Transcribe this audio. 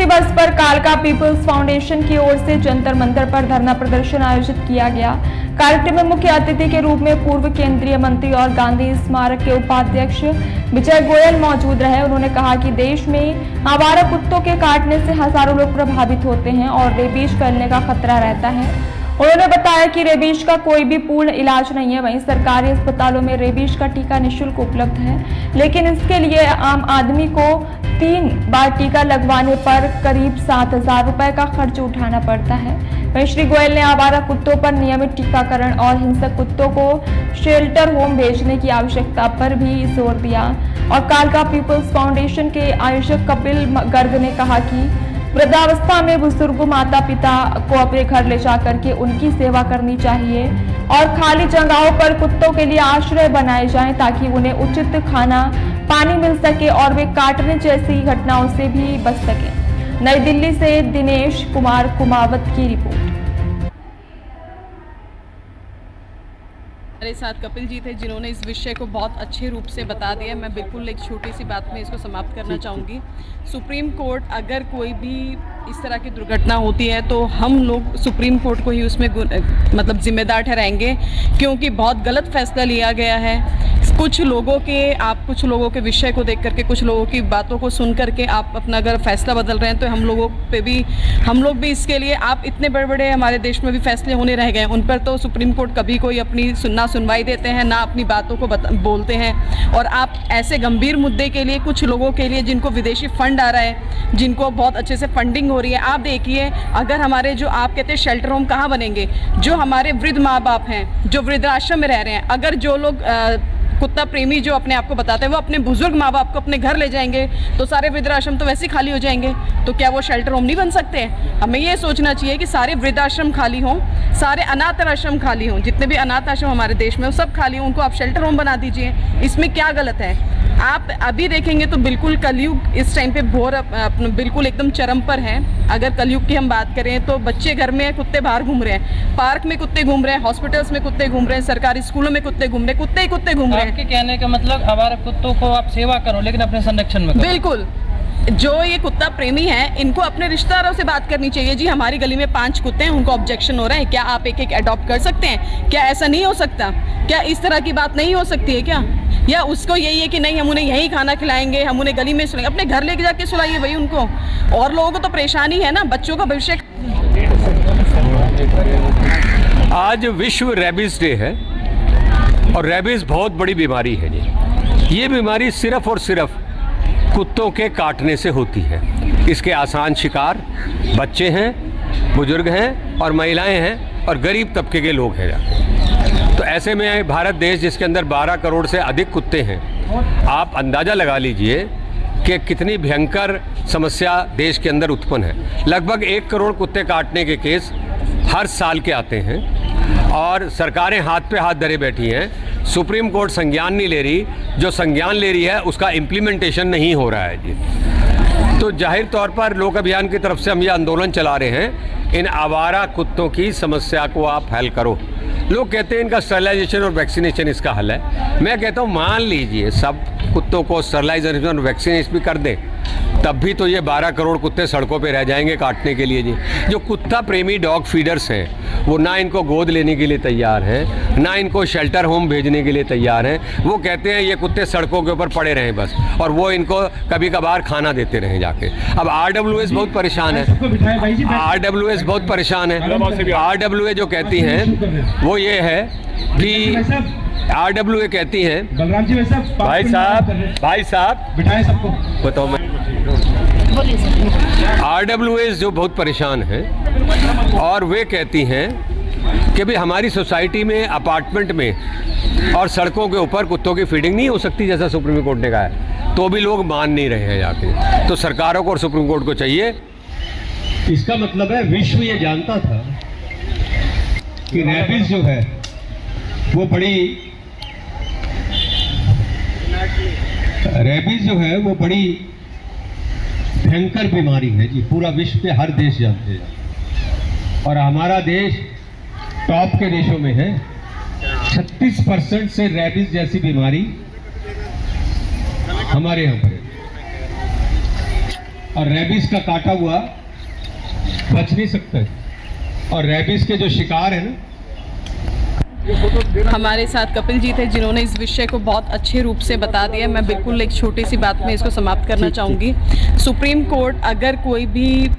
दिवस पर कालका पीपल्स फाउंडेशन की ओर से जंतर मंतर पर धरना प्रदर्शन आयोजित किया गया। कार्यक्रम में मुख्य अतिथि के रूप में पूर्व केंद्रीय मंत्री और गांधी स्मारक के उपाध्यक्ष विजय गोयल मौजूद रहे। उन्होंने कहा कि देश में आवारा कुत्तों के काटने से हजारों लोग प्रभावित होते हैं और रेबीज फैलने का खतरा रहता है। उन्होंने बताया कि रेबीज का कोई भी पूर्ण इलाज नहीं है। वहीं सरकारी अस्पतालों में रेबीज का टीका निःशुल्क उपलब्ध है, लेकिन इसके लिए आम आदमी को 3 बार टीका लगवाने पर करीब 7,000 रुपए का खर्च उठाना पड़ता है। वहीं श्री गोयल ने आवारा कुत्तों पर नियमित टीकाकरण और हिंसक कुत्तों को शेल्टर होम भेजने की आवश्यकता पर भी जोर दिया। और कालका पीपल्स फाउंडेशन के आयोजक कपिल गर्ग ने कहा कि वृद्धावस्था में बुजुर्ग माता पिता को अपने घर ले जाकर के उनकी सेवा करनी चाहिए और खाली जगहों पर कुत्तों के लिए आश्रय बनाए जाएं ताकि उन्हें उचित खाना पानी मिल सके और वे काटने जैसी घटनाओं से भी बच सके। नई दिल्ली से दिनेश कुमार कुमावत की रिपोर्ट। मेरे साथ कपिल जी थे जिन्होंने इस विषय को बहुत अच्छे रूप से बता दिया। मैं बिल्कुल एक छोटी सी बात में इसको समाप्त करना चाहूँगी। सुप्रीम कोर्ट अगर कोई भी इस तरह की दुर्घटना होती है तो हम लोग सुप्रीम कोर्ट को ही उसमें मतलब जिम्मेदार ठहराएंगे, क्योंकि बहुत गलत फैसला लिया गया है। कुछ लोगों के विषय को देख करके, कुछ लोगों की बातों को सुन करके आप अपना अगर फैसला बदल रहे हैं तो हम लोग भी इसके लिए, आप इतने बड़े बड़े हमारे देश में भी फैसले होने रह गए, उन पर तो सुप्रीम कोर्ट कभी कोई अपनी सुनवाई देते हैं ना अपनी बातों को बोलते हैं। और आप ऐसे गंभीर मुद्दे के लिए, कुछ लोगों के लिए जिनको विदेशी फंड आ रहा है, जिनको बहुत अच्छे से फंडिंग हो रही है, आप देखिए अगर हमारे जो आप कहते हैं शेल्टर होम कहाँ बनेंगे, जो हमारे वृद्ध माँ बाप हैं जो वृद्धाश्रम में रह रहे हैं, अगर जो लोग कुत्ता प्रेमी जो अपने आप को बताते हैं वो अपने बुजुर्ग माँ बाप को अपने घर ले जाएंगे तो सारे वृद्धाश्रम तो वैसे ही खाली हो जाएंगे। तो क्या वो शेल्टर होम नहीं बन सकते हैं? हमें ये सोचना चाहिए कि सारे वृद्धाश्रम खाली हों, सारे अनाथ आश्रम खाली हों, जितने भी अनाथ आश्रम हमारे देश में वो सब खाली हों, उनको आप शेल्टर होम बना दीजिए। इसमें क्या गलत है? आप अभी देखेंगे तो बिल्कुल कलयुग इस टाइम पे बिल्कुल एकदम चरम पर है। अगर कलयुग की हम बात करें तो बच्चे घर में, कुत्ते बाहर घूम रहे हैं, पार्क में कुत्ते घूम रहे हैं, हॉस्पिटल्स में कुत्ते घूम रहे हैं, सरकारी स्कूलों में कुत्ते घूम रहे हैं, कुत्ते ही कुत्ते घूम रहे हैं। आपके कहने का मतलब आवारा कुत्तों को आप सेवा करो लेकिन अपने संरक्षण में करो। बिल्कुल। जो ये कुत्ता प्रेमी हैं इनको अपने रिश्तेदारों से बात करनी चाहिए। जी हमारी गली में 5 कुत्ते हैं, उनको ऑब्जेक्शन हो रहा है, क्या आप एक अडॉप्ट कर सकते हैं? क्या ऐसा नहीं हो सकता? क्या इस तरह की बात नहीं हो सकती है क्या? या उसको यही है कि नहीं हम उन्हें यही खाना खिलाएंगे, हम उन्हें गली में सुलाएंगे? अपने घर लेके जाके सुलाइए भाई उनको। और लोगों को तो परेशानी है ना, बच्चों का भविष्य। आज विश्व रेबीज डे है और रेबीज बहुत बड़ी बीमारी है जी। ये बीमारी सिर्फ और सिर्फ कुत्तों के काटने से होती है। इसके आसान शिकार बच्चे हैं, बुजुर्ग हैं और महिलाएं हैं और गरीब तबके के लोग हैं। तो ऐसे में भारत देश जिसके अंदर 12 करोड़ से अधिक कुत्ते हैं, आप अंदाज़ा लगा लीजिए कि कितनी भयंकर समस्या देश के अंदर उत्पन्न है। लगभग 1 करोड़ कुत्ते काटने के केस हर साल के आते हैं और सरकारें हाथ पे हाथ धरे बैठी हैं। सुप्रीम कोर्ट संज्ञान नहीं ले रही, जो संज्ञान ले रही है उसका इम्प्लीमेंटेशन नहीं हो रहा है जी। तो जाहिर तौर पर लोक अभियान की तरफ से हम ये आंदोलन चला रहे हैं, इन आवारा कुत्तों की समस्या को आप हल करो। लोग कहते हैं इनका स्टरलाइजेशन और वैक्सीनेशन इसका हल है। मैं कहता हूँ मान लीजिए सब कुत्तों को स्टरलाइजेशन और वैक्सीनेशन भी कर दें, तब भी तो ये 12 करोड़ कुत्ते सड़कों पे रह जाएंगे काटने के लिए जी। जो कुत्ता प्रेमी डॉग फीडर्स हैं वो ना इनको गोद लेने के लिए तैयार हैं, ना इनको शेल्टर होम भेजने के लिए तैयार हैं। वो कहते हैं ये कुत्ते सड़कों के ऊपर पड़े रहें बस, और वो इनको कभी कभार खाना देते रहें जाके। अब RWS बहुत परेशान है, RWS बहुत परेशान है। RWA जो कहती हैं वो ये है कि RWA कहती हैं, बलराम जी भाई साहब बिठाए सबको बताओ। मैं RWAs जो बहुत परेशान हैं और वे कहती हैं कि भाई हमारी सोसाइटी में, अपार्टमेंट में और सड़कों के ऊपर कुत्तों की फीडिंग नहीं हो सकती जैसा सुप्रीम कोर्ट ने कहा है, तो भी लोग मान नहीं रहे हैं जाके। तो सरकारों को और सुप्रीम कोर्ट को चाहिए। इसका मतलब है विश्व ये जानता था कि रेबीज जो है वो बड़ी भयंकर बीमारी है जी। पूरा विश्व के हर देश जानते हैं और हमारा देश टॉप के देशों में है। 36% से रेबीज जैसी बीमारी हमारे यहाँ पर है। और रेबीज का काटा हुआ बच नहीं सकता है। और रेबीज के जो शिकार है ना, हमारे साथ कपिल जी थे जिन्होंने इस विषय को बहुत अच्छे रूप से बता दिया। मैं बिल्कुल एक छोटी सी बात में इसको समाप्त करना चाहूँगी। सुप्रीम कोर्ट अगर कोई भी